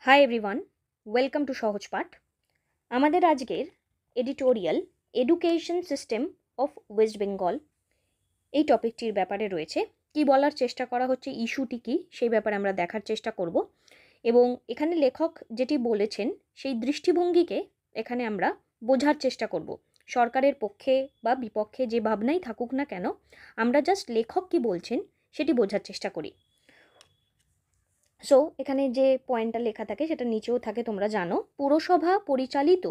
Hi everyone, welcome to সহজ পাঠ। আমাদের আজকের editorial education system of West Bengal এই টপিকটির ব্যাপারে রয়েছে। কি বলার চেষ্টা করা হচ্ছে, ইস্যুটি কী সেই ব্যাপারে আমরা দেখার চেষ্টা করব এবং এখানে লেখক যেটি বলেছেন সেই দৃষ্টিভঙ্গিকে এখানে আমরা বোঝার চেষ্টা করব। সরকারের পক্ষে বা বিপক্ষে যে ভাবনাই থাকুক না কেন, আমরা জাস্ট লেখক কী বলছেন সেটি বোঝার চেষ্টা করি। সো এখানে যে পয়েন্টটা লেখা থাকে সেটা নিচেও থাকে, তোমরা জানো। পুরসভা পরিচালিত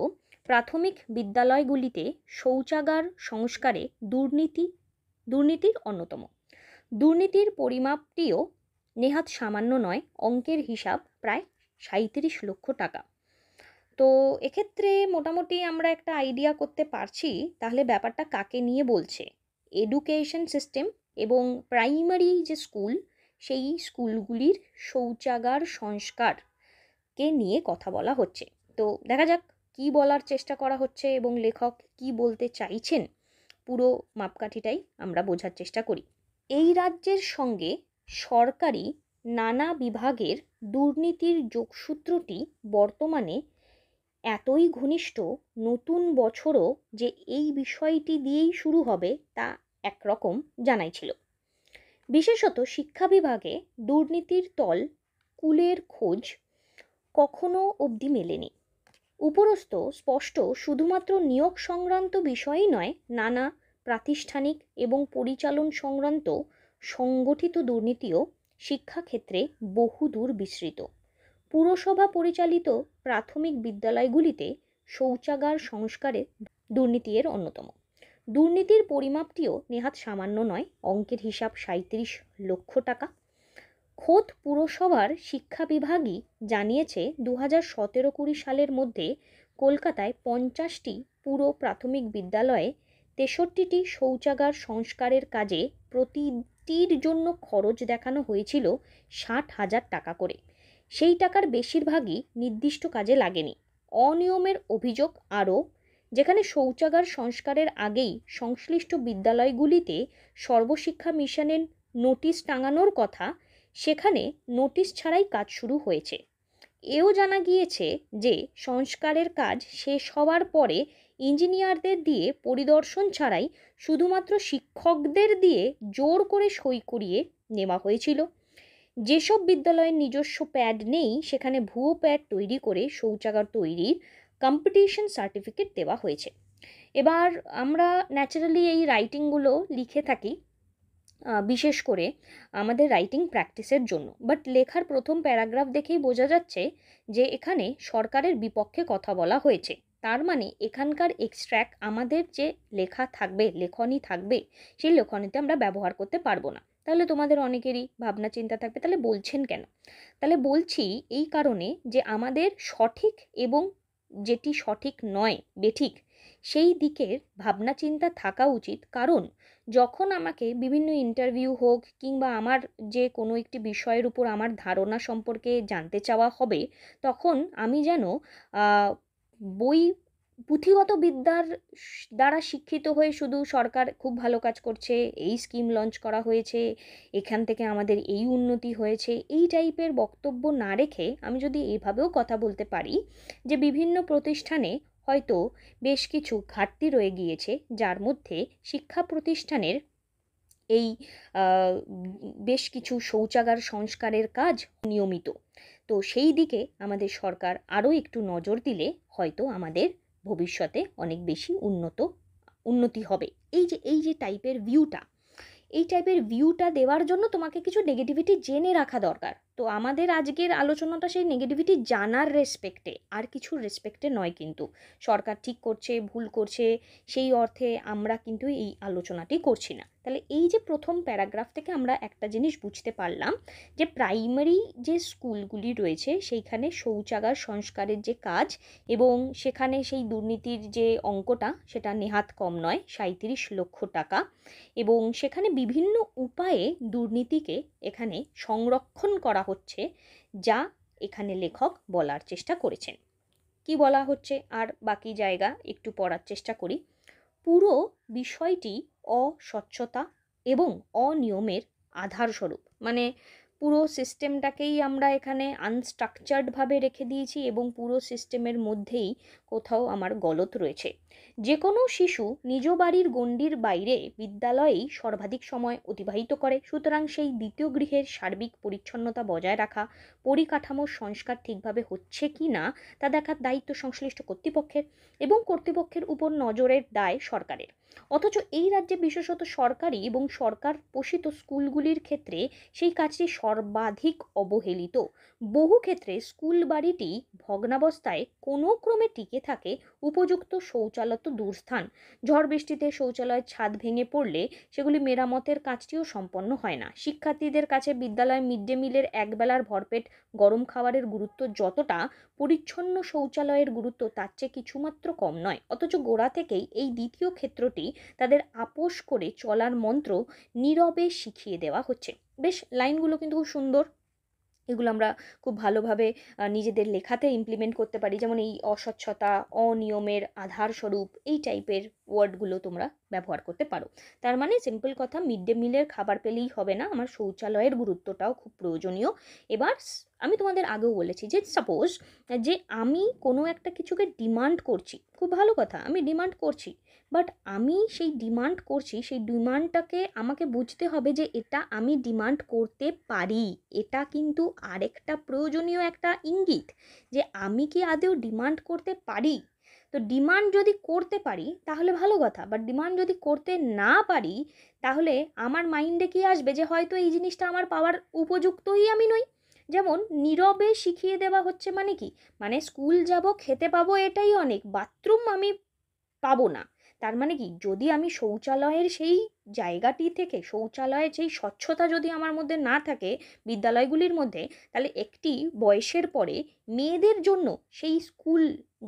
প্রাথমিক বিদ্যালয়গুলিতে শৌচাগার সংস্কারে দুর্নীতির অন্যতম। দুর্নীতির পরিমাপটিও নেহাত সামান্য নয়, অঙ্কের হিসাব প্রায় ৩৭ লক্ষ টাকা। তো এক্ষেত্রে মোটামুটি আমরা একটা আইডিয়া করতে পারছি তাহলে ব্যাপারটা কাকে নিয়ে বলছে। এডুকেশন সিস্টেম এবং প্রাইমারি যে স্কুল, সেই স্কুলগুলির শৌচাগার সংস্কারকে নিয়ে কথা বলা হচ্ছে। তো দেখা যাক কি বলার চেষ্টা করা হচ্ছে এবং লেখক কি বলতে চাইছেন, পুরো মাপকাঠিটাই আমরা বোঝার চেষ্টা করি। এই রাজ্যের সঙ্গে সরকারি নানা বিভাগের দুর্নীতির যোগসূত্রটি বর্তমানে এতই ঘনিষ্ঠ, নতুন বছরও যে এই বিষয়টি দিয়েই শুরু হবে তা একরকম জানাই ছিল। বিশেষত শিক্ষা বিভাগে দুর্নীতির তল কুলের খোঁজ কখনো অবধি মেলেনি। উপরস্থ স্পষ্ট শুধুমাত্র নিয়োগ সংক্রান্ত বিষয়ই নয়, নানা প্রাতিষ্ঠানিক এবং পরিচালন সংক্রান্ত সংগঠিত দুর্নীতিও শিক্ষাক্ষেত্রে বহুদূর বিস্তৃত। পুরসভা পরিচালিত প্রাথমিক বিদ্যালয়গুলিতে শৌচাগার সংস্কারে দুর্নীতি এর অন্যতম। দুর্নীতির পরিমাপটিও নেহাত সামান্য নয়, অঙ্কের হিসাব ৩৭ লক্ষ টাকা। খোদ পুরসভার শিক্ষা বিভাগই জানিয়েছে 2017-20 সালের মধ্যে কলকাতায় 50টি পুরো প্রাথমিক বিদ্যালয়ে 63টি শৌচাগার সংস্কারের কাজে প্রতিটির জন্য খরচ দেখানো হয়েছিল 60,000 টাকা করে। সেই টাকার বেশিরভাগই নির্দিষ্ট কাজে লাগেনি। অনিয়মের অভিযোগ আরও, যেখানে শৌচাগার সংস্কারের আগেই সংশ্লিষ্ট বিদ্যালয়গুলিতে সর্বশিক্ষা মিশনের নোটিশ টাঙানোর কথা, সেখানে নোটিশ ছাড়াই কাজ শুরু হয়েছে। এও জানা গিয়েছে যে সংস্কারের কাজ শেষ হওয়ার পরে ইঞ্জিনিয়ারদের দিয়ে পরিদর্শন ছাড়াই শুধুমাত্র শিক্ষকদের দিয়ে জোর করে সই করিয়ে নেওয়া হয়েছিল। যেসব বিদ্যালয়ের নিজস্ব প্যাড নেই সেখানে ভুয়ো প্যাড তৈরি করে শৌচাগার তৈরির কম্পিটিশন সার্টিফিকেট দেওয়া হয়েছে। এবার আমরা ন্যাচারালি এই রাইটিংগুলো লিখে থাকি বিশেষ করে আমাদের রাইটিং প্র্যাকটিসের জন্য, বাট লেখার প্রথম প্যারাগ্রাফ দেখেই বোঝা যাচ্ছে যে এখানে সরকারের বিপক্ষে কথা বলা হয়েছে। তার মানে এখানকার এক্সট্র্যাক্ট আমাদের যে লেখা থাকবে, লেখনী থাকবে, সেই লেখনীতে আমরা ব্যবহার করতে পারবো না। তাহলে তোমাদের অনেকেরই ভাবনা চিন্তা থাকবে, তাহলে বলছেন কেন? তাহলে বলছি এই কারণে যে আমাদের সঠিক এবং যেটি সঠিক নয়, বেঠিক, সেই দিকের ভাবনা চিন্তা থাকা উচিত। কারণ যখন আমাকে বিভিন্ন ইন্টারভিউ হোক কিংবা আমার যে কোনো একটি বিষয়ের উপর আমার ধারণা সম্পর্কে জানতে চাওয়া হবে, তখন আমি যেন বই পুঁথিগত বিদ্যার দ্বারা শিক্ষিত হয়ে শুধু সরকার খুব ভালো কাজ করছে, এই স্কিম লঞ্চ করা হয়েছে, এখান থেকে আমাদের এই উন্নতি হয়েছে, এই টাইপের বক্তব্য না রেখে আমি যদি এইভাবেও কথা বলতে পারি যে বিভিন্ন প্রতিষ্ঠানে হয়তো বেশ কিছু ঘাটতি রয়ে গিয়েছে, যার মধ্যে শিক্ষা প্রতিষ্ঠানের এই বেশ কিছু শৌচাগার সংস্কারের কাজ নিয়মিত, তো সেই দিকে আমাদের সরকার আরও একটু নজর দিলে হয়তো আমাদের ভবিষ্যতে অনেক বেশি উন্নতি হবে। এই যে টাইপের ভিউটা দেওয়ার জন্য তোমাকে কিছু নেগেটিভিটি জেনে রাখা দরকার। তো আমাদের আজকের আলোচনাটা সেই নেগেটিভিটি জানার রেসপেক্টে, আর কিছু রেসপেক্টে নয়। কিন্তু সরকার ঠিক করছে ভুল করছে সেই অর্থে আমরা কিন্তু এই আলোচনাটি করছি না। তাহলে এই যে প্রথম প্যারাগ্রাফ থেকে আমরা একটা জিনিস বুঝতে পারলাম যে প্রাইমারি যে স্কুলগুলি রয়েছে সেইখানে শৌচাগার সংস্কারের যে কাজ এবং সেখানে সেই দুর্নীতির যে অঙ্কটা সেটা নেহাত কম নয়, ৩৭ লক্ষ টাকা, এবং সেখানে বিভিন্ন উপায়ে দুর্নীতিকে এখানে সংরক্ষণ করা হচ্ছে, যা এখানে লেখক বলার চেষ্টা করেছেন। কি বলা হচ্ছে আর বাকি জায়গা একটু পড়ার চেষ্টা করি। পুরো বিষয়টি অস্বচ্ছতা এবং অনিয়মের আধারস্বরূপ, মানে পুরো সিস্টেমটাকেই আমরা এখানে আনস্ট্রাকচার্ডভাবে রেখে দিয়েছি এবং পুরো সিস্টেমের মধ্যেই কোথাও আমার গলদ রয়েছে। যে কোনো শিশু নিজ বাড়ির গণ্ডির বাইরে বিদ্যালয়েই সর্বাধিক সময় অতিবাহিত করে, সুতরাং সেই দ্বিতীয় গৃহের সার্বিক পরিচ্ছন্নতা বজায় রাখা, পরিকাঠামোর সংস্কার ঠিকভাবে হচ্ছে কি না তা দেখার দায়িত্ব সংশ্লিষ্ট কর্তৃপক্ষের এবং কর্তৃপক্ষের উপর নজরের দায় সরকারের। অথচ এই রাজ্যে বিশেষত সরকারি এবং সরকার পোষিত স্কুলগুলির ক্ষেত্রে সেই কাজটি সর্বাধিক অবহেলিত। বহু ক্ষেত্রে স্কুল বাড়িটি ভগ্নাবস্থায় কোনো ক্রমে টিকে থাকে, উপযুক্ত শৌচালয় তো দূরস্থান, ঝড় বৃষ্টিতে শৌচালয়ের ছাদ ভেঙে পড়লে সেগুলি মেরামতের কাজটিও সম্পন্ন হয় না। শিক্ষার্থীদের কাছে বিদ্যালয় মিড ডে মিলের একবেলার ভরপেট গরম খাবারের গুরুত্ব যতটা, পরিচ্ছন্ন শৌচালয়ের গুরুত্ব তার চেয়ে কিছুমাত্র কম নয়। অথচ গোড়া থেকেই এই দ্বিতীয় ক্ষেত্রটি তাদের আপোষ করে চলার মন্ত্র নীরবে শিখিয়ে দেওয়া হচ্ছে। বেশ, লাইনগুলো কিন্তু খুব সুন্দর, এগুলো আমরা খুব ভালোভাবে নিজেদের লেখাতে ইমপ্লিমেন্ট করতে পারি। যেমন এই অস্বচ্ছতা, অনিয়মের আধারস্বরূপ, এই টাইপের ওয়ার্ডগুলো তোমরা ব্যবহার করতে পারো। তার মানে সিম্পল কথা, মিড ডে মিলের খাবার পেলেই হবে না, আমার শৌচালয়ের গুরুত্বটাও খুব প্রয়োজনীয়। এবার আমি তোমাদের আগেও বলেছি যে সাপোজ যে আমি কোনো একটা কিছুকে ডিমান্ড করছি, খুব ভালো কথা, আমি ডিমান্ড করছি, বাট আমি সেই ডিমান্ড করছি, সেই ডিমান্ডটাকে আমাকে বুঝতে হবে যে এটা আমি ডিমান্ড করতে পারি। এটা কিন্তু আরেকটা প্রয়োজনীয় একটা ইঙ্গিত যে আমি কি আদৌ ডিমান্ড করতে পারি। তো ডিমান্ড যদি করতে পারি তাহলে ভালো কথা, বাট ডিমান্ড যদি করতে না পারি তাহলে আমার মাইন্ডে কি আসবে যে হয়তো এই জিনিসটা আমার পাওয়ার উপযুক্তই আমি নই। যেমন নীরবে শিখিয়ে দেওয়া হচ্ছে, মানে কি, মানে স্কুল যাব, খেতে পাবো, এটাই অনেক, বাথরুম আমি পাবো না। তার মানে কি, যদি আমি শৌচালয়ের সেই জায়গাটি থেকে, শৌচালয়ের সেই স্বচ্ছতা যদি আমার মধ্যে না থাকে বিদ্যালয়গুলির মধ্যে, তাহলে একটি বয়সের পরে মেয়েদের জন্য সেই স্কুল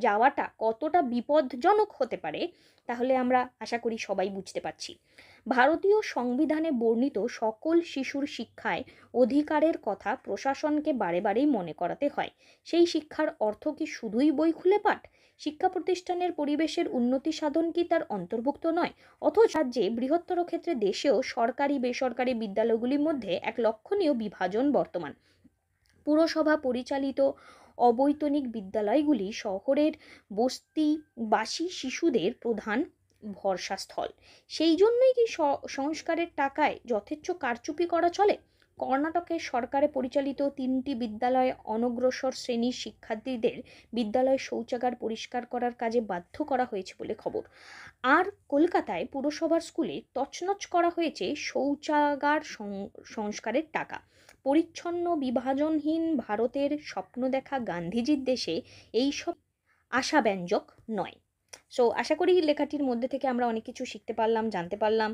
যাওয়াটা কতটা বিপজ্জনক হতে পারে তাহলে আমরা আশা করি সবাই বুঝতে পারছি। ভারতীয় সংবিধানে বর্ণিত সকল শিশুর শিক্ষায় অধিকারের কথা প্রশাসনকে বারে বারেই মনে করাতে হয়। সেই শিক্ষার অর্থ কি শুধুই বই খুলে পাঠ? শিক্ষা প্রতিষ্ঠানের পরিবেশের উন্নতি সাধন কি তার অন্তর্ভুক্ত নয়? অথচ রাজ্যে বৃহত্তর ক্ষেত্রে দেশেও সরকারি বেসরকারি বিদ্যালয়গুলির মধ্যে এক লক্ষণীয় বিভাজন বর্তমান। পুরসভা পরিচালিত অবৈতনিক বিদ্যালয়গুলি শহরের বস্তিবাসী শিশুদের প্রধান ভরসাস্থল। সেই জন্যই কি সংস্কারের টাকায় যথেচ্ছ কারচুপি করা চলে? কর্ণাটকে সরকারে পরিচালিত 3টি বিদ্যালয়ে অনগ্রসর শ্রেণীর শিক্ষার্থীদের বিদ্যালয় শৌচাগার পরিষ্কার করার কাজে বাধ্য করা হয়েছে বলে খবর। আর কলকাতায় পুরসভার স্কুলে তছনছ করা হয়েছে শৌচাগার সংস্কারের টাকা। পরিচ্ছন্ন বিভাজনহীন ভারতের স্বপ্ন দেখা গান্ধীজির দেশে এইসব আশাব্যঞ্জক নয়। সো আশা করি লেখাটির মধ্যে থেকে আমরা অনেক কিছু শিখতে পারলাম, জানতে পারলাম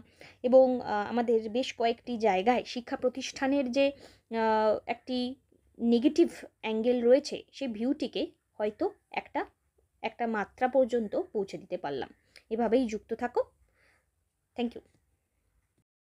এবং আমাদের বেশ কয়েকটি জায়গায় শিক্ষা প্রতিষ্ঠানের যে একটি নেগেটিভ অ্যাঙ্গেল রয়েছে সেই ভিউটিকে হয়তো একটা মাত্রা পর্যন্ত পৌঁছে দিতে পারলাম। এভাবেই যুক্ত থাকো। Thank you.